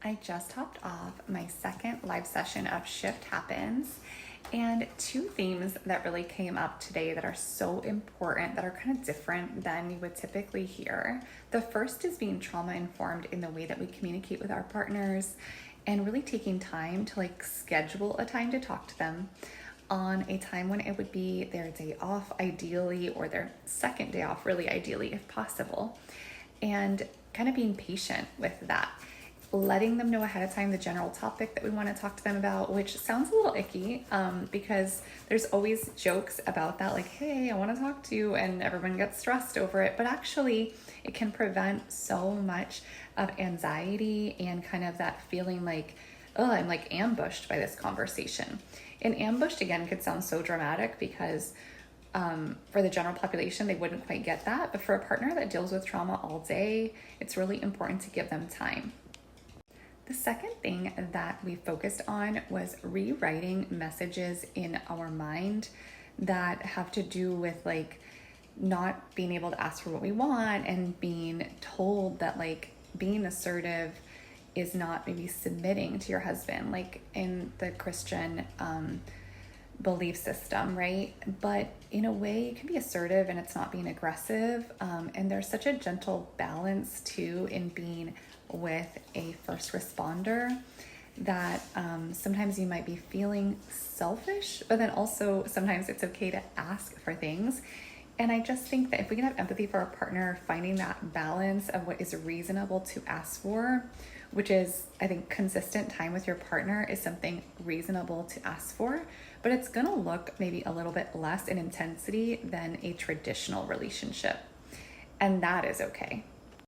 I just hopped off my second live session of Shift Happens, and two themes that really came up today that are so important, that are kind of different than you would typically hear. The first is being trauma informed in the way that we communicate with our partners and really taking time to schedule a time to talk to them on a time when it would be their day off, ideally, or their second day off, really ideally, if possible, and kind of being patient with that, letting them know ahead of time the general topic that we want to talk to them about, which sounds a little icky because there's always jokes about that, like, hey, I want to talk to you, and everyone gets stressed over it. But actually, it can prevent so much of anxiety and kind of that feeling like, oh, I'm ambushed by this conversation. And ambushed, again, could sound so dramatic because for the general population, they wouldn't quite get that. But for a partner that deals with trauma all day, it's really important to give them time. The second thing that we focused on was rewriting messages in our mind that have to do with not being able to ask for what we want, and being told that being assertive is not maybe submitting to your husband, like in the Christian belief system, right? But in a way, you can be assertive and it's not being aggressive. And there's such a gentle balance too in being with a first responder that sometimes you might be feeling selfish, but then also sometimes it's okay to ask for things. And I just think that if we can have empathy for our partner, finding that balance of what is reasonable to ask for, which is, I think, consistent time with your partner is something reasonable to ask for, but it's gonna look maybe a little bit less in intensity than a traditional relationship. And that is okay.